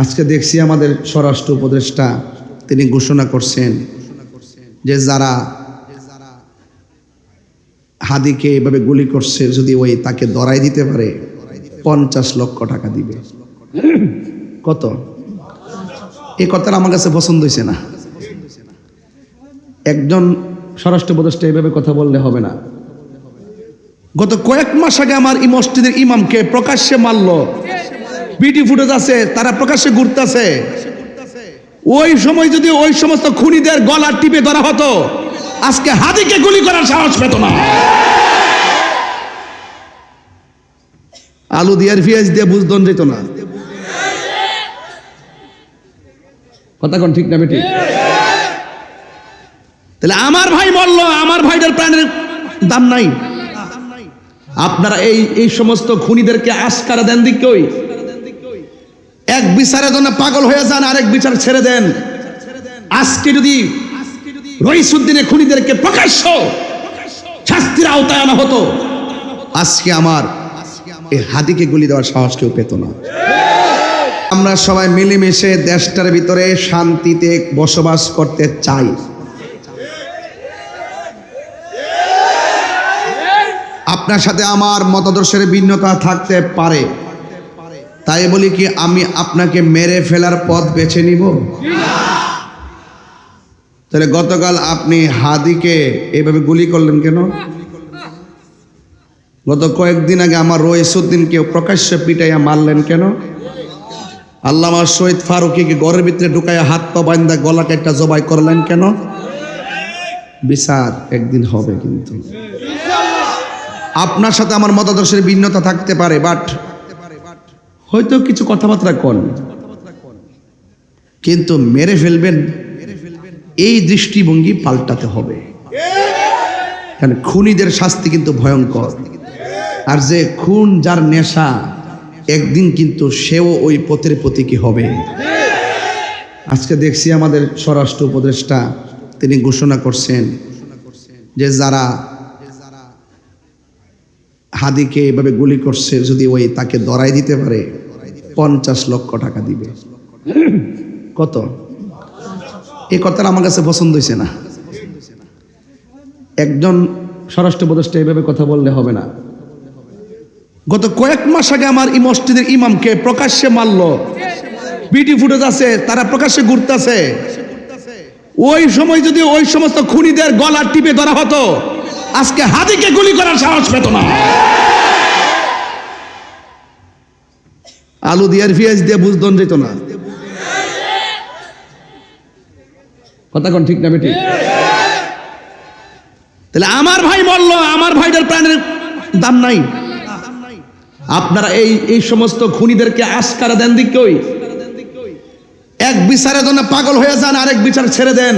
আজকে দেখছি আমাদের স্বরাষ্ট্র উপদেষ্টা তিনি ঘোষণা করছেন যে যারা হাদিকে এভাবে গুলি করছে যদি ওই তাকে ধরাই দিতে পারে 50 লক্ষ টাকা দিবে। কত? এই কথাটা আমার কাছে পছন্দ হয়েছে না। একজন স্বরাষ্ট্র উপদেষ্টা এভাবে কথা বললে হবে না। গত কয়েক মাস আগে আমার এই মসজিদের ইমামকে প্রকাশ্যে মারলো, ভিডিও ফুটেজ আছে, তারা প্রকাশ্যে ঘুরতেছে। ওই সময় যদি ওই সমস্ত খুনিদের গলা টিপে ধরা হতো, আজকে হাদিকে গুলি করার সাহস পেত না। আলু দিয়ে আর পেঁয়াজ দিয়ে বুঝদন যেত না। কথা কোন ঠিক না বেটি? তাহলে আমার ভাই বলল, আমার ভাইদের প্রাণের দাম নাই। আপনারা এই সমস্ত খুনিদেরকে আস্কারা দেন দিক কই? এক বিচারের জন্য পাগল হয়ে যান, আরেক বিচার ছেড়ে দেন। আজকে যদি রইসুদ্দিনের খুনিদেরকে প্রকাশ্য শাস্তির আওতায় আনা হতো, আজকে আমার এই হাদিকে গুলি দেওয়ার সাহস কেউ পেত না। আমরা সবাই মিলেমিশে দেশটার ভিতরে শান্তিতে বসবাস করতে চাই। আপনার সাথে আমার মতাদর্শের ভিন্নতা থাকতে পারে, তাই বলি কি আমি আপনাকে মেরে ফেলার পথ বেছে নিব? তাহলে গতকাল আপনি হাদিকে এভাবে গুলি করলেন কেন? গত কয়েকদিন আগে আমার রইসুদ্দিনকে প্রকাশ্যে পিটাইয়া মারলেন কেন? আল্লামা শহীদ ফারুকীকে ঘরের ভিতরে ঢুকাইয়া হাত পা বান্ধা গলা কেটে জবাই করলেন কেন? বিচার একদিন হবে। কিন্তু আপনার সাথে আমার মতাদর্শের ভিন্নতা থাকতে পারে, বাট হয়তো কিছু কথাবার্তা কন, কিন্তু মেরে ফেলবেন এই দৃষ্টিভঙ্গি পাল্টাতে হবে। কারণ খুনিদের শাস্তি কিন্তু ভয়ঙ্কর, আর যে খুন যার নেশা একদিন কিন্তু সেও ওই পথের প্রতীকী হবে। আজকে দেখছি আমাদের স্বরাষ্ট্র উপদেষ্টা তিনি ঘোষণা করছেন যে যারা হাদিকে এভাবে গুলি করছে যদি ওই তাকে ধরাই দিতে পারে 50 লক্ষ টাকা দিবে। কত? এই কথাটা আমার কাছে পছন্দ হয়েছে না। একজন স্বরাষ্ট্র উপদেষ্টা এভাবে কথা বললে হবে না। গত কয়েক মাস আগে আমার এই মসজিদের ইমামকে প্রকাশ্যে মারলো, ভিডিও ফুটেজ আছে, তারা প্রকাশ্যে ঘুরতেছে। ওই সময় যদি ওই সমস্ত খুনিদের গলা টিপে ধরা হতো, আজকে হাদিকে গুলি করার সাহস পেত না। আলু দিয়ে আর পেঁয়াজ দিয়ে বুঝদন যেত না। কথা কোন ঠিক না বেটি? তাহলে আমার ভাই বলল, আমার ভাইদের প্রাণের দাম নাই। আপনারা এই সমস্ত খুনিদেরকে আস্কারা দেন দিক কই? এক বিচারের জন্য পাগল হয়ে যান, আরেক বিচার ছেড়ে দেন।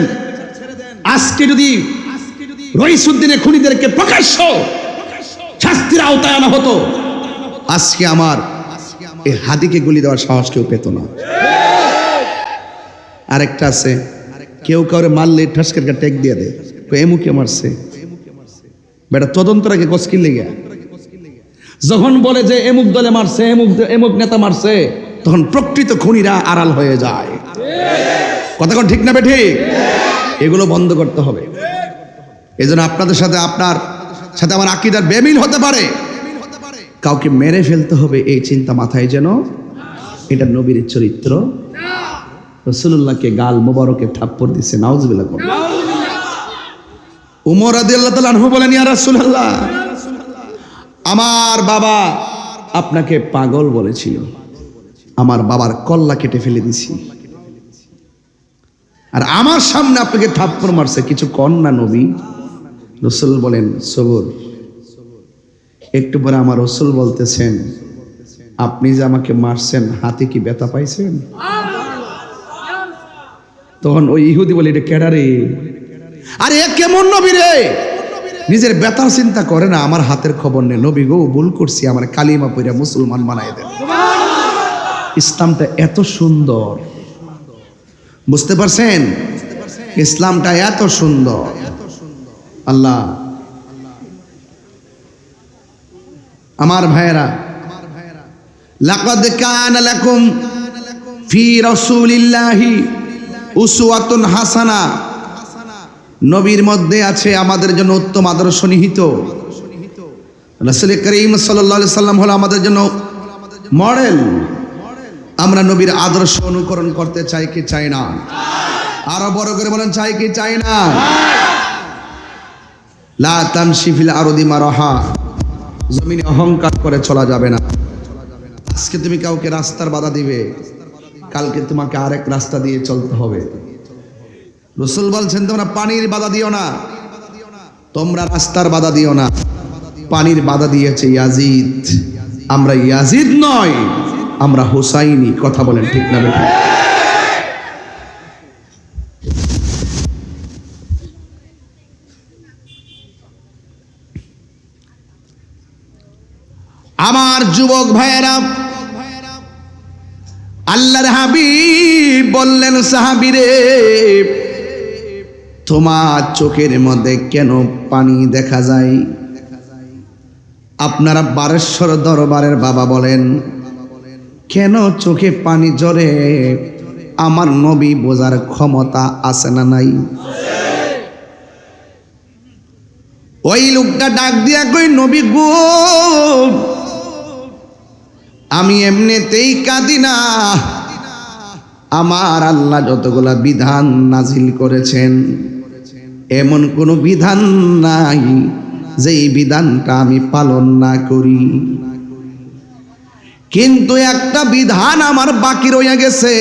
আজকে যদি রইসুদ্দিনের খুনিদেরকে প্রকাশ্য শাস্তির আওতায় আনা হতো, আজকে আমার এই হাদিকে গুলি দেওয়ার সাহস কেউ পেত না। আরেকটা আছে, কেউ কাউরে মারলে ঠাসকের টেক দিয়ে দেয়, এমুকে মারছে বেটা তদন্তর আগে কসকিল লেগে। যখন বলে যে এমুক দলে মারছে, এমুক নেতা মারছে, তখন প্রকৃত খুনিরা আড়াল হয়ে যায়। কথা কোন ঠিক না বেঠি? এগুলো বন্ধ করতে হবে। এই জন্য আপনাদের সাথে আপনার সাথে আমার আকীদার বেমিল হতে পারে, কাউকে মেরে ফেলতে হবে এই চিন্তা মাথায় যেন এটা নবীর চরিত্র। রাসূলুল্লাহকে গাল মোবারকে থাপ্পড় দিছে, নাউজুবিল্লাহ। উমর রাদিয়াল্লাহু তাআলা আনহু বলেন, ইয়া রাসূলুল্লাহ, আমার বাবা আপনাকে পাগল বলেছিল, আমার বাবার কল্লা কেটে ফেলে দিছি, আর আমার সামনে আপনাকে থাপ্পড় মারছে, কিছু কন না নবী? রাসূল বলেন, সবর। একটু পরে আমার রাসূল বলতেছেন, আপনি যে আমাকে মারছেন হাতে কি ব্যথা পাইছেন? তখন ওই ইহুদি বলে, এটা কেডা রে? আরে এ কেমন নবী রে? নিজের ব্যথার চিন্তা করে না, আমার হাতের খবর নেই। নবী গো, ভুল করছি, আমার কালিমা পড়া মুসলমান বানাই দেন। ইসলামটা এত সুন্দর, বুঝতে পারছেন? ইসলামটা এত সুন্দর। আল্লাহ, আমার ভাইয়েরা, লাকাদ কানা লাকুম ফি রাসূলিল্লাহি উসওয়াতুন হাসানা, নবীর মধ্যে আছে আমাদের জন্য উত্তম আদর্শ নিহিত। রাসূল করিম সাল্লাল্লাহু আলাইহি সাল্লাম হলো আমাদের জন্য মডেল। আমরা নবীর আদর্শ অনুকরণ করতে চাই কি চাই না? আরো বড় করে বলেন, চাই কি চাই না? লা তামশি ফিল আরদি মারহা, জমিনে অহংকার করে চলা যাবে না। আজকে তুমি কাউকে রাস্তার বাধা দিবে, কালকে তোমাকে আরেক রাস্তা দিয়ে চলতে হবে। রাসূল বলছেন তোমরা পানির বাধা দিও না, তোমরা রাস্তার বাধা দিও না। পানির বাধা দিয়েছে ইয়াজিদ, আমরা ইয়াজিদ নয়, আমরা হুসাইনি। কথা বলেন ঠিক না বেটা? আমার যুবক ভাইয়েরা, আল্লাহর হাবিব বললেন সাহাবীরে, তোমার চোখের মধ্যে কেন পানি দেখা যায়? আপনারা বারেশ্বর দরবারের বাবা বলেন, কেন চোখে পানি ঝরে? আমার নবী বোঝার ক্ষমতা আছে না নাই? ওই লোকটা ডাক দিয়া কই, নবী গো, আমি এমনিতেই কাঁদি না, আমার আল্লাহ যতগুলা বিধান নাজিল করেছেন এমন কোন বিধান নাই যেই বিধানটা আমি পালন না করি, কিন্তু একটা বিধান আমার বাকি রয়ে গেছে।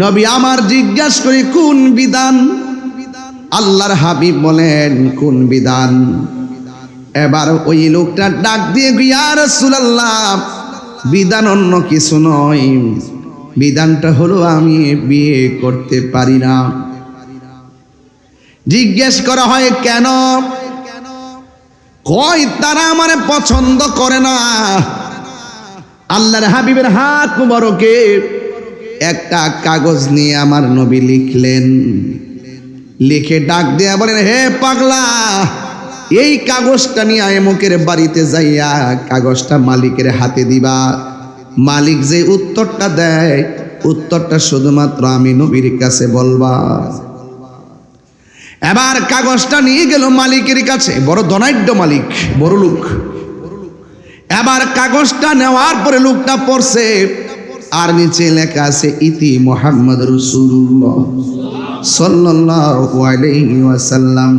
নবী আমার জিজ্ঞাস করি কোন বিধান? আল্লাহর হাবিব বলেন কোন বিধান? এবার ওই লোকটা ডাক দিয়ে ইয়া রাসূলুল্লাহ, বিধান অন্য কিছু নয়, বিধানটা হলো আমি বিয়ে করতে পারি না। জিজ্ঞেস করা হয় কেন? কয় তারা আমারে পছন্দ করে না। আল্লাহর হাবিবের হাত মুবারকে একটা কাগজ নিয়ে আমার নবী লিখলেন, লিখে ডাক দেয়া বলেন, হে পাগলা, এই কাগজটা নিয়ে এমকের বাড়িতে যাইয়া কাগজটা মালিকের হাতে দিবা। মালিক যে উত্তরটা দেয়, উত্তরটা শুধুমাত্র আমি নবীর কাছে বলবা। এবার কাগজটা নিয়ে গেল মালিকের কাছে, বড় ধনাঢ্য মালিক, বড় লোক। এবার কাগজটা নেওয়ার পরে লোকটা পড়ছে, আর নিচে লেখা আছে ইতি মুহাম্মদ রাসূলুল্লাহ সাল্লাল্লাহু আলাইহি ওয়াসাল্লাম।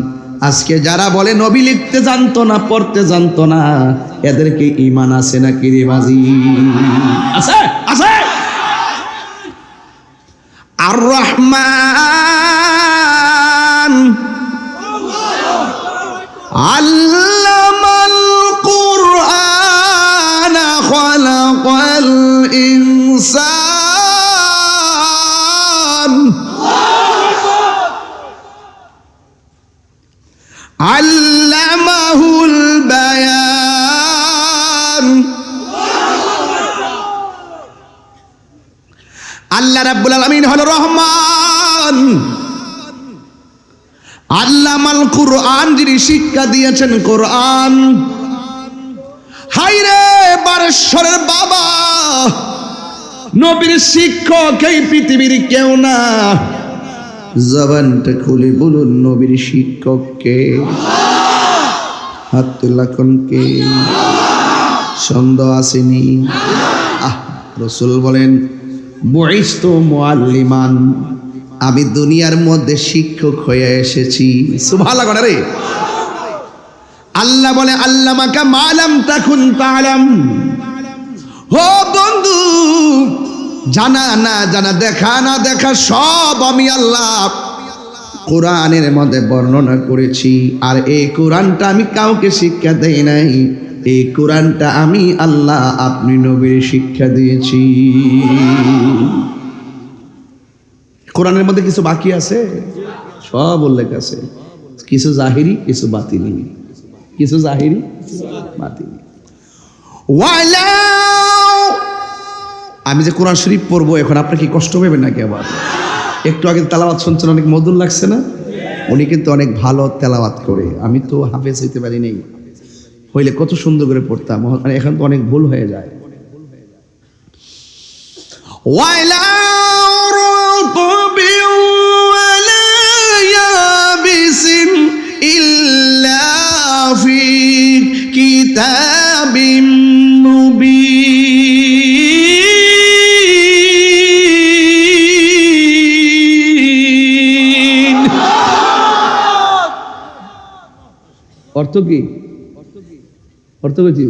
আজকে যারা বলে নবী লিখতে জানতো না, পড়তে জানতো না, এদেরকে ঈমান আছে নাকি রে বাজি? আছে, আছে। আর রহমান আল্লামাল কুরআন খালাকাল ইনসান আল্লামাহুল বায়ান। আল্লাহ রাব্বুল আলামিন হলো রহমান, আল্লামাল কুরআন, যিনি শিক্ষা দিয়েছেন কোরআন। হায়রে বারেশ্বরের বাবা, নবীর শিক্ষক এই পৃথিবীর কেউ না। জবানটা খুলে বলুন নবীর শিক্ষক কে? হাত তুলা কোন কে? সন্দেহ আসেনি? রাসূল বলেন বুইস্তু মুআল্লিমান, আমি দুনিয়ার মধ্যে শিক্ষক হয়ে এসেছি। সুবহানাল্লাহ গণ রে। আল্লাহ বলে আল্লামাকা মা লাম তাকুন তাআলাম। ও বন্ধু, জানা না জানা, দেখা না দেখা, সব আমি আল্লাহ কোরআনের মধ্যে বর্ণনা করেছি। আর এই কোরআনটা আমি কাউকে শিক্ষা দেই নাই, এই কোরআনটা আমি আল্লাহ আপনি নবীর শিক্ষা দিয়েছি। কোরআনের মধ্যে কিছু বাকি আছে, সব উল্লেখ আছে, কিছু জাহিরি কিছু বাতিনি, কিছু জাহিরি বাতিনি। আমি যে কোরআন শরীফ পড়বো এখন, আপনার কি কষ্ট পাবেন নাকি? আবার একটু আগে তেলাওয়াত শুনছেন, অনেক মধুর লাগছে না? উনি কিন্তু অনেক ভালো তেলাওয়াত করে। আমি তো হাফেজ হইতে পারি নাই, হইলে কত সুন্দর করে পড়তাম। এখন তো অনেক ভুল হয়ে যায়। ওয়ালা রতবিন ওয়ালা ইয়াবিসিন ইল্লা ফি কিতাবিম মুবিন। অর্থ কি? অর্থ কি?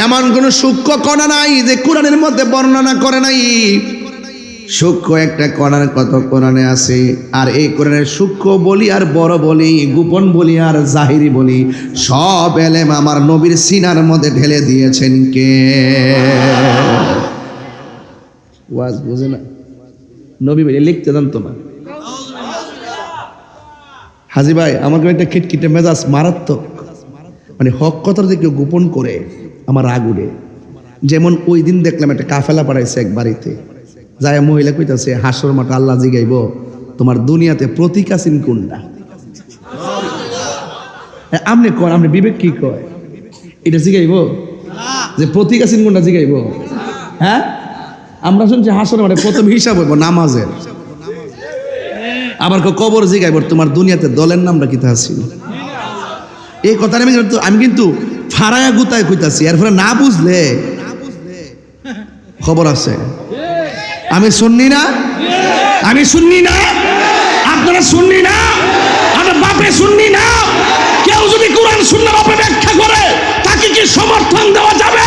এমন কোন সূক্ষ্ম কণা নাই যে কোরআনের মধ্যে বর্ণনা করে নাই। সূক্ষ্ম একটা কণার কত কোরআনে আছে। আর এই কোরআনের সূক্ষ্ম বলি আর বড় বলি, গোপন বলি আর জাহিরি বলি, সব এলেম আমার নবীর সিনার মধ্যে ঢেলে দিয়েছেন কে? ওয়াজ বুঝে না? নবী ভাই লিখতে জানতো না। হাজি ভাই আমাকে একটা খিটখিটে মেজাজ মারাত্মক, মানে হক কথার যে কেউ গোপন করে আমার রাগ উঠে। যেমন ওই দিন দেখলাম একটা কাফেলা পাঠাইছে এক বাড়িতে, যায় মহিলা কইতাছে হাসর মাঠে আল্লাহ জিগাইব তোমার দুনিয়াতে প্রতীক আছেন কোনটা? আপনি কর, আপনি বিবেক কি কয়? এটা জিগাইব যে প্রতীক আছেন কোনটা জিগাইব? হ্যাঁ, আমরা শুনছি হাসর মাঠে প্রথম হিসাব হইব নামাজের, আবার কবর জিগাইব তোমার দুনিয়াতে দলের নামটা কি আছে। এই কথা আমি কিন্তু ফারায়া গুতায় কইতাছি, এরপরে না বুঝলে খবর আছে। আমি শুননি না, আমি শুননি না, আপনারা শুননি না, আমার বাপে শুননি না। কেউ যদি কোরআন সুন্নাহর ব্যাখ্যা করে তাকে কি সমর্থন দেওয়া যাবে?